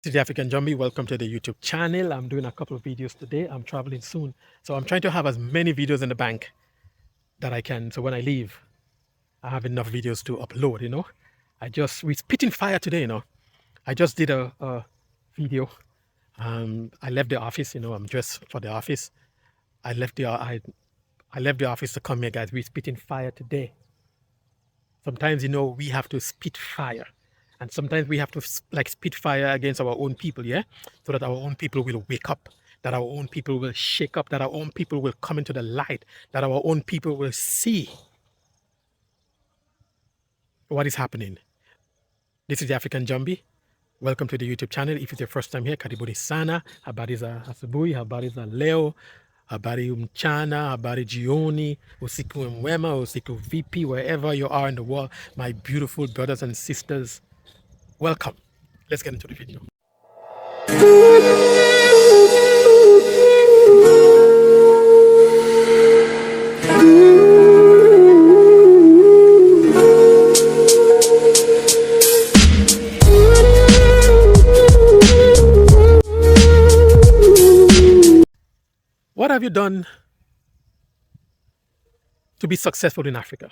This is the African Zombie. Welcome to the YouTube channel. I'm doing a couple of videos today. I'm traveling soon. So I'm trying to have as many videos in the bank that I can. So when I leave, I have enough videos to upload. We spitting fire today. I just did a video. I left the office, I'm dressed for the office. I left the office to come here, guys. We spitting fire today. Sometimes, we have to spit fire. And sometimes we have to spit fire against our own people, yeah? So that our own people will wake up, that our own people will shake up, that our own people will come into the light, that our own people will see what is happening. This is the African Zombie. Welcome to the YouTube channel. If it's your first time here, karibuni sana. Habari za asubuhi, habari za leo, habari mchana, habari jioni, usiku mwema, usiku vipi, wherever you are in the world, my beautiful brothers and sisters. Welcome. Let's get into the video. What have you done to be successful in Africa?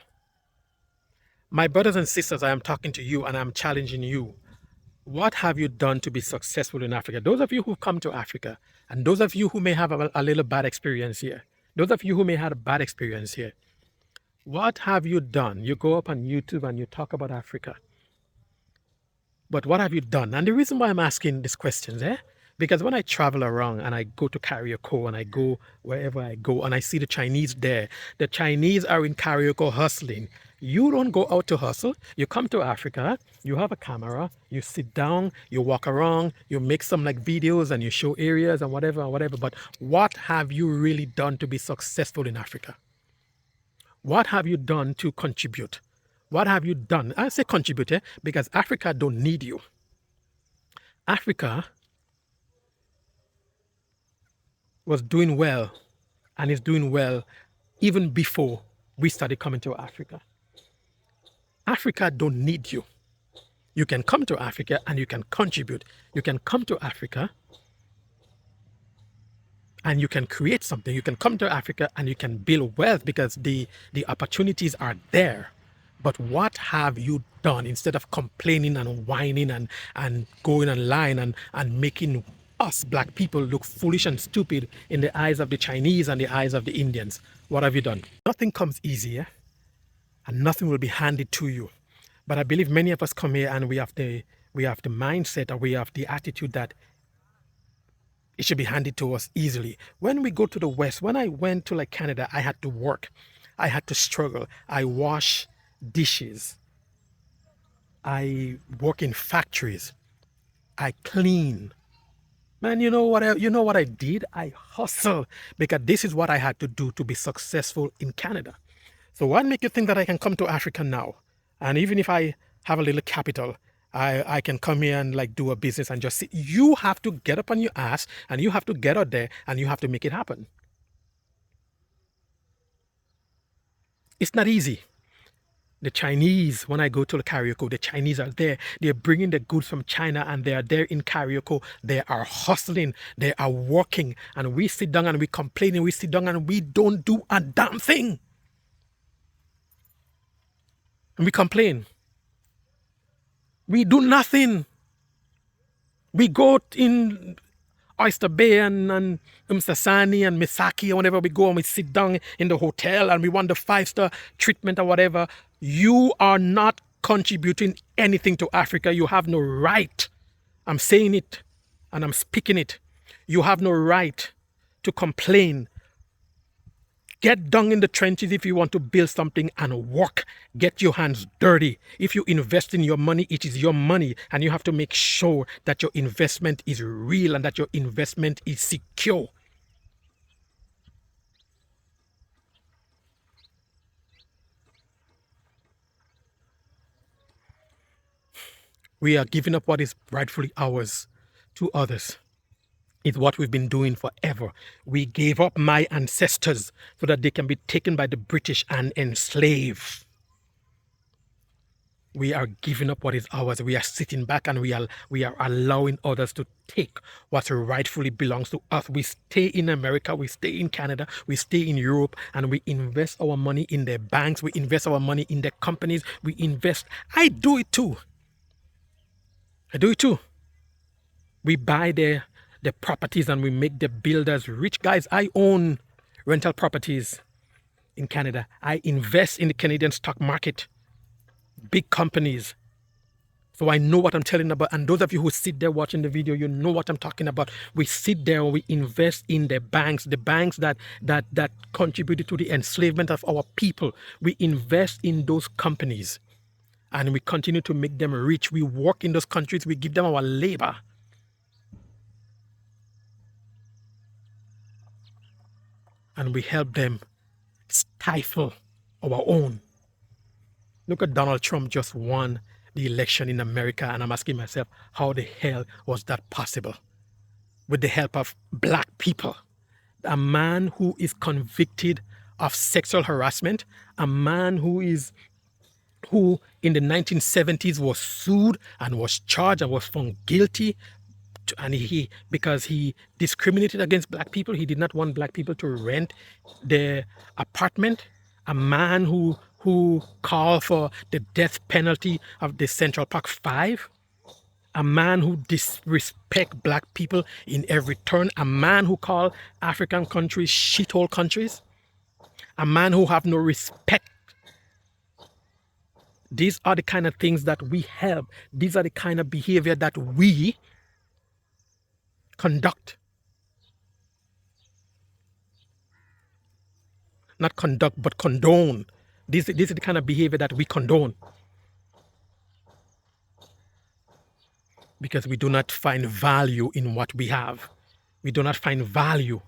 My brothers and sisters, I am talking to you and I'm challenging you. What have you done to be successful in Africa? Those of you who come to Africa, and those of you who may have a little bad experience here, those of you who may have a bad experience here, what have you done? You go up on YouTube and you talk about Africa. But what have you done? And the reason why I'm asking these questions, because when I travel around and I go to Kariako and I go wherever I go and I see the Chinese there, the Chinese are in Kariako hustling. You don't go out to hustle. You come to Africa, you have a camera, you sit down, you walk around, you make some videos and you show areas and whatever. But what have you really done to be successful in Africa? What have you done to contribute? What have you done? I say contribute, because Africa don't need you. Africa was doing well and is doing well even before we started coming to Africa. Africa don't need you. You can come to Africa and you can contribute. You can come to Africa and you can create something. You can come to Africa and you can build wealth because the opportunities are there. But what have you done instead of complaining and whining and going online and making us black people look foolish and stupid in the eyes of the Chinese and the eyes of the Indians? What have you done? Nothing comes easy, and nothing will be handed to you. But I believe many of us come here and we have the mindset, or we have the attitude that it should be handed to us easily. When we go to the West, when I went to Canada, I had to work. I had to struggle. I wash dishes. I work in factories. I clean. Man, you know what I did? I hustle, because this is what I had to do to be successful in Canada. So what make you think that I can come to Africa now? And even if I have a little capital, I can come here and do a business and just sit. You have to get up on your ass and you have to get out there and you have to make it happen. It's not easy. The Chinese, when I go to the Kariako, the Chinese are there. They're bringing the goods from China and they are there in Kariako. They are hustling. They are working. And we sit down and we complain and we sit down and we don't do a damn thing. And we complain. We do nothing. We go in Oyster Bay and msasani and masaki, or whenever we go and we sit down in the hotel and we want the 5-star treatment or whatever. You are not contributing anything to Africa. You have no right. I'm saying it and I'm speaking it. You have no right to complain. Get down in the trenches if you want to build something and work. Get your hands dirty. If you invest in your money, it is your money. And you have to make sure that your investment is real and that your investment is secure. We are giving up what is rightfully ours to others. It's what we've been doing forever. We gave up my ancestors so that they can be taken by the British and enslaved. We are giving up what is ours. We are sitting back and we are allowing others to take what rightfully belongs to us. We stay in America, we stay in Canada, we stay in Europe, and we invest our money in the banks, we invest our money in the companies, we invest. I do it too. I do it too. We buy the properties and we make the builders rich. Guys, I own rental properties in Canada. I invest in the Canadian stock market, big companies. So I know what I'm telling about. And those of you who sit there watching the video, you know what I'm talking about. We sit there, we invest in the banks that contributed to the enslavement of our people. We invest in those companies and we continue to make them rich. We work in those countries, we give them our labor. And we help them stifle our own. Look at Donald Trump just won the election in America, and I'm asking myself, how the hell was that possible? With the help of black people. A man who is convicted of sexual harassment, a man who in the 1970s was sued and was charged and was found guilty, and because he discriminated against black people, he did not want black people to rent their apartment. A man who called for the death penalty of the Central Park Five. A man who disrespect black people in every turn. A man who called African countries shithole countries. A man who have no respect. These are the kind of things that we help. These are the kind of behavior that we conduct. Not conduct, but condone. This is the kind of behavior that we condone. Because we do not find value in what we have. We do not find value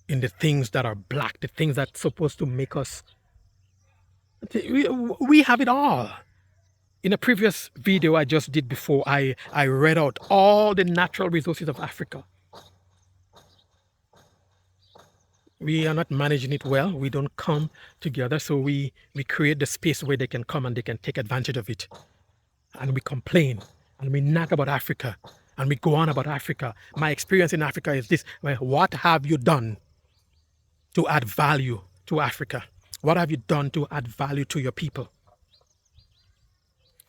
in the things that are black, the things that are supposed to make us. We have it all. In a previous video I just did before, I read out all the natural resources of Africa. We are not managing it well. We don't come together. So we create the space where they can come and they can take advantage of it. And we complain and we nag about Africa and we go on about Africa. My experience in Africa is this. Well, what have you done to add value to Africa? What have you done to add value to your people?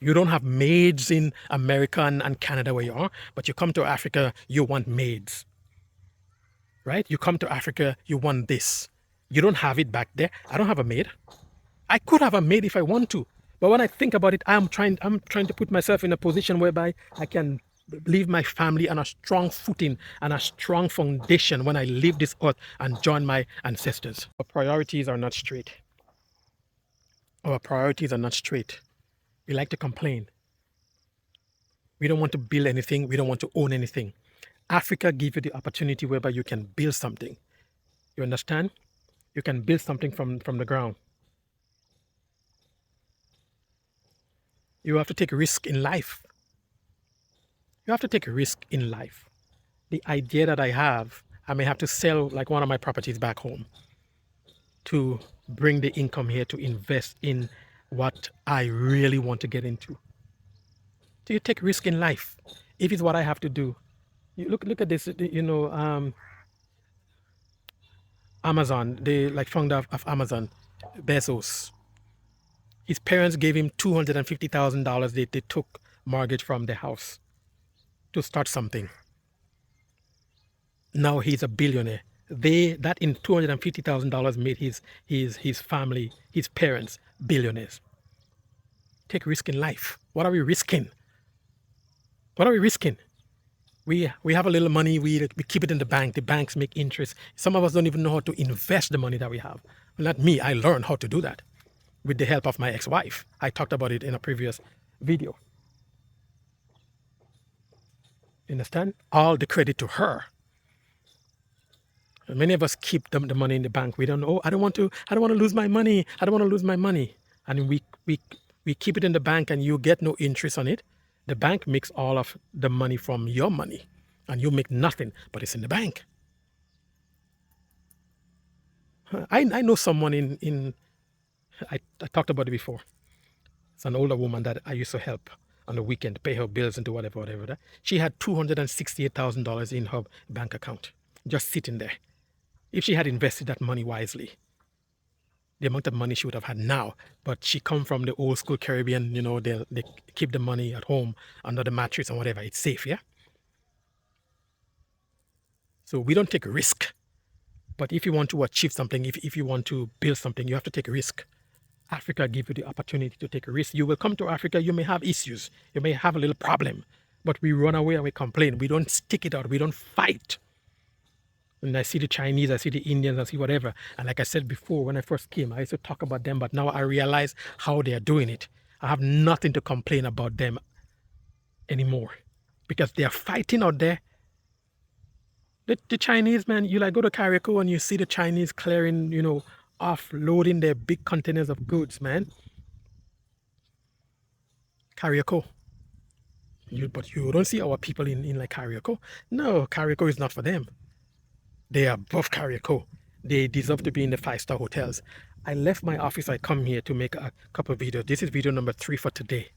You don't have maids in America and Canada where you are, but you come to Africa, you want maids. Right? You come to Africa, you want this. You don't have it back there. I don't have a maid. I could have a maid if I want to. But when I think about it, I'm trying to put myself in a position whereby I can leave my family on a strong footing and a strong foundation when I leave this earth and join my ancestors. Our priorities are not straight. Our priorities are not straight. We like to complain. We don't want to build anything. We don't want to own anything. Africa gives you the opportunity whereby you can build something. You understand? You can build something from the ground. You have to take a risk in life. You have to take a risk in life. The idea that I have, I may have to sell like one of my properties back home to bring the income here to invest in what I really want to get into. So you take risk in life. If it's what I have to do. You look at this, Amazon, the founder of Amazon, Bezos. His parents gave him $250,000. They took mortgage from the house to start something. Now he's a billionaire. That in $250,000 made his family, his parents, billionaires. Take risk in life. What are we risking? What are we risking? We have a little money, we keep it in the bank. The banks make interest. Some of us don't even know how to invest the money that we have. Well, not me, I learned how to do that with the help of my ex-wife. I talked about it in a previous video. Understand? All the credit to her. And many of us keep the money in the bank. We don't know, I don't want to lose my money. I don't want to lose my money. And we keep it in the bank and you get no interest on it. The bank makes all of the money from your money and you make nothing, but it's in the bank. I know someone I talked about it before. It's an older woman that I used to help on the weekend, pay her bills and do whatever. She had $268,000 in her bank account, just sitting there. If she had invested that money wisely, the amount of money she would have had now. But she come from the old school Caribbean, you know, they keep the money at home under the mattress and whatever. It's safe, yeah? So we don't take risk. But if you want to achieve something, if you want to build something, you have to take a risk. Africa gives you the opportunity to take a risk. You will come to Africa, you may have issues. You may have a little problem. But we run away and we complain. We don't stick it out. We don't fight. And I see the Chinese, I see the Indians, I see whatever. And like I said before, when I first came, I used to talk about them, but now I realize how they are doing it. I have nothing to complain about them anymore because they are fighting out there. The Chinese, man, you like go to Kariako and you see the Chinese clearing, you know, offloading their big containers of goods, man. Kariako. But you don't see our people in like Kariako. No, Kariako is not for them. They are above Kariako. They deserve to be in the 5-star hotels. I left my office. I come here to make a couple of videos. This is video number 3 for today.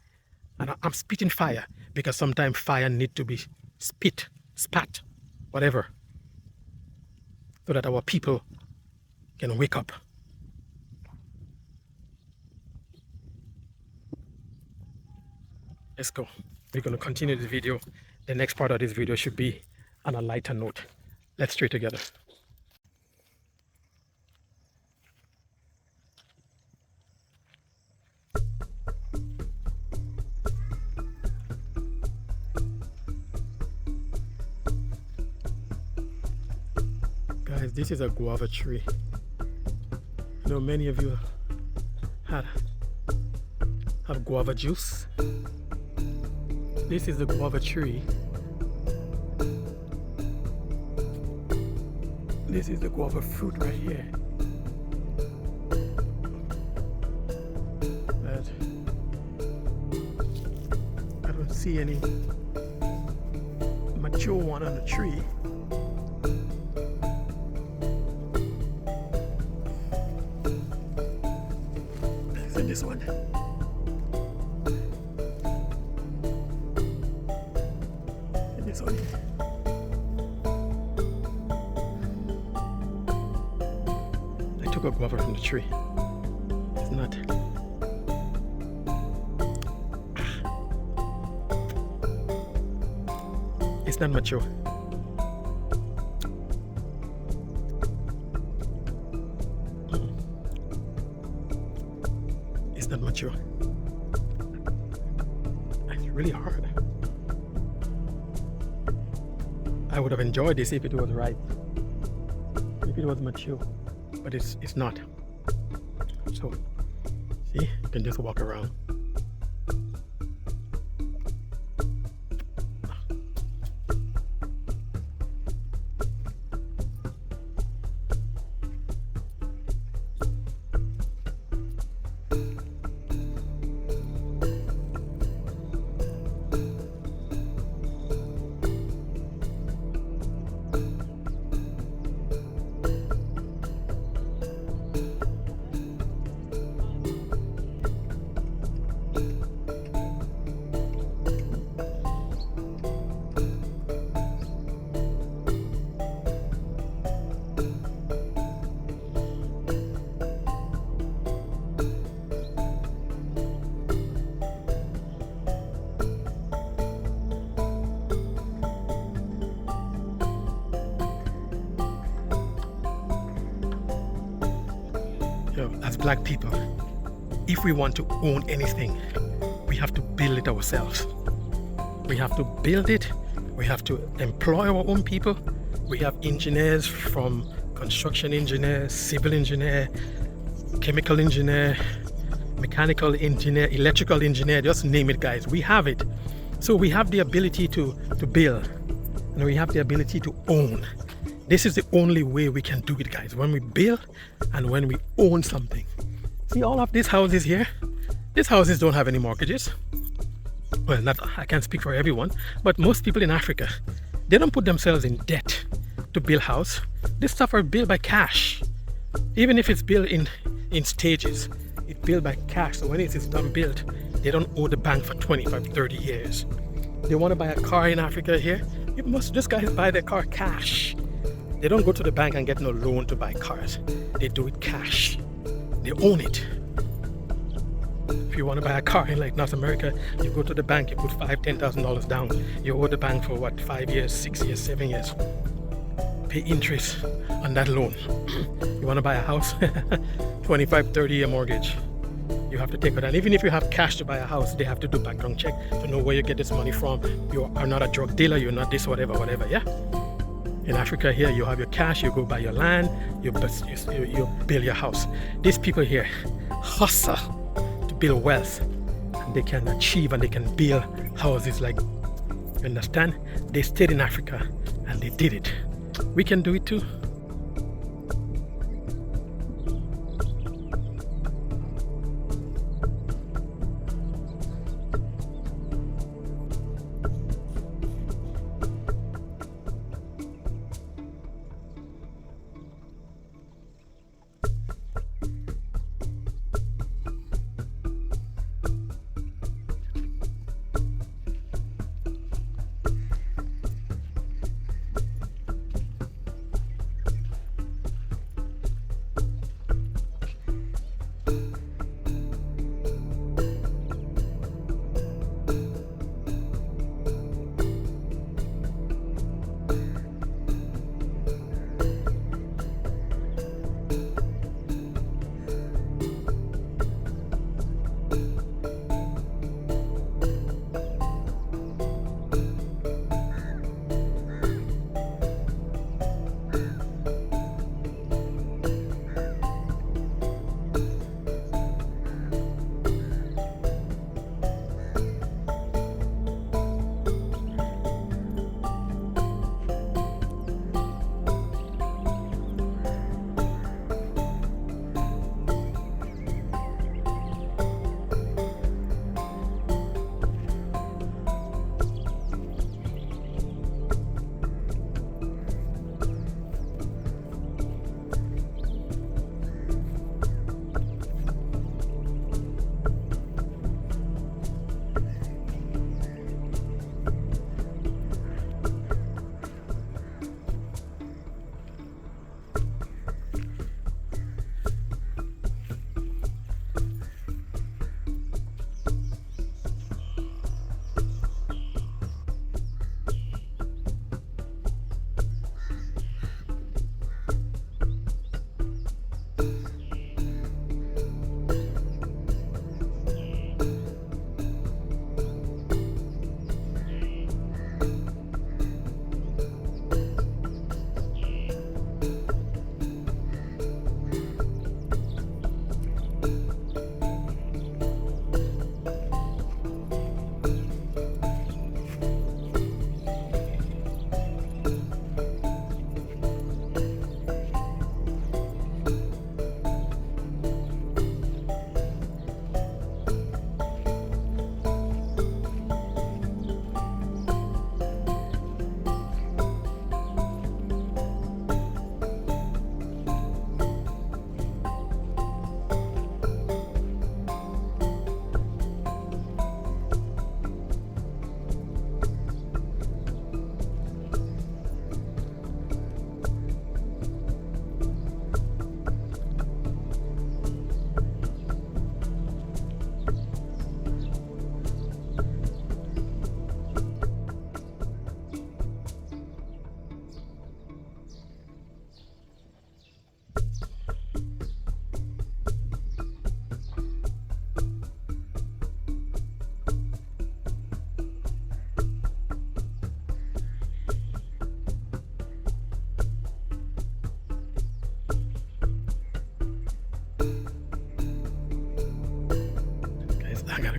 And I'm spitting fire because sometimes fire need to be spat, whatever, so that our people can wake up. Let's go. We're going to continue this video. The next part of this video should be on a lighter note. Let's try together. Guys, this is a guava tree. I know many of you have guava juice. This is the guava tree. This is the guava fruit right here. But I don't see any mature one on the tree. Is this one? And this one. I took a guava from the tree. It's not. It's not mature. It's not mature. It's really hard. I would have enjoyed this if it was ripe, if it was mature, but it's not. So, see, you can just walk around. As black people, if we want to own anything, we have to build it ourselves. We have to build it. We have to employ our own people. We have engineers, from construction engineer, civil engineer, chemical engineer, mechanical engineer, electrical engineer, just name it, guys. We have it. So we have the ability to build, and we have the ability to own. This is the only way we can do it, guys. When we build and when we own something. See all of these houses here? These houses don't have any mortgages. Well, not, I can't speak for everyone, but most people in Africa, they don't put themselves in debt to build house. This stuff are built by cash. Even if it's built in stages, it's built by cash. So when it is done built, They don't owe the bank for 25, 30 years. They want to buy a car in Africa here. These guys buy their car cash. They don't go to the bank and get no loan to buy cars. They do it cash. They own it. If you want to buy a car in like North America, you go to the bank, you put $5,000, $10,000 down. You owe the bank for what, 5 years, 6 years, 7 years. Pay interest on that loan. You want to buy a house, 25, 30-year mortgage. You have to take it. And even if you have cash to buy a house, they have to do background check to know where you get this money from. You are not a drug dealer, you're not this, whatever, yeah? In Africa here, you have your cash, you go buy your land, you build your house. These people here hustle to build wealth, and they can achieve and they can build houses like, you understand? They stayed in Africa and they did it. We can do it too.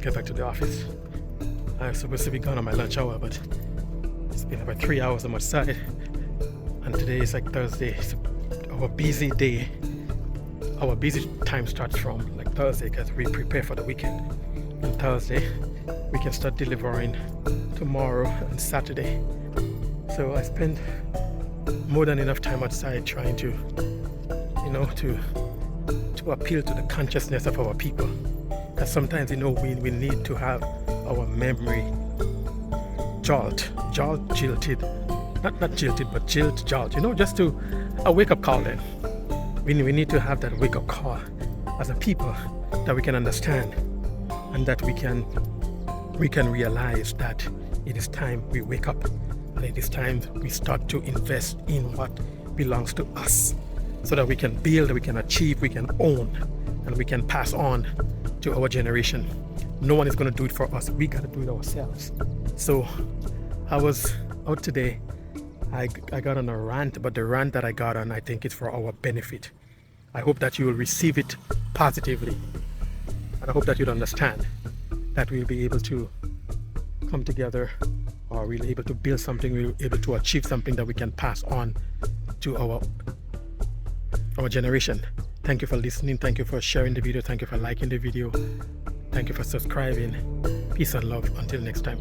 Get back to the office. I was supposed to be gone on my lunch hour, but it's been about 3 hours on my side, and today is like Thursday. So our busy day, our busy time starts from like Thursday because we prepare for the weekend. On Thursday we can start delivering tomorrow and Saturday. So I spend more than enough time outside trying to appeal to the consciousness of our people. Because sometimes, you know, we need to have our memory jilted, not jilted, but jolt, you know, just to a wake-up call then. We need to have that wake-up call as a people, that we can understand, and that we can realize that it is time we wake up, and it is time we start to invest in what belongs to us, so that we can build, we can achieve, we can own, and we can pass on to our generation. No one is going to do it for us. We got to do it ourselves. So I was out today. I got on a rant, but the rant that I got on, I think it's for our benefit. I hope that you will receive it positively, and I hope that you'll understand that we'll be able to come together, or we'll be able to build something, we'll be able to achieve something that we can pass on to our generation. Thank you for listening. Thank you for sharing the video. Thank you for liking the video. Thank you for subscribing. Peace and love. Until next time.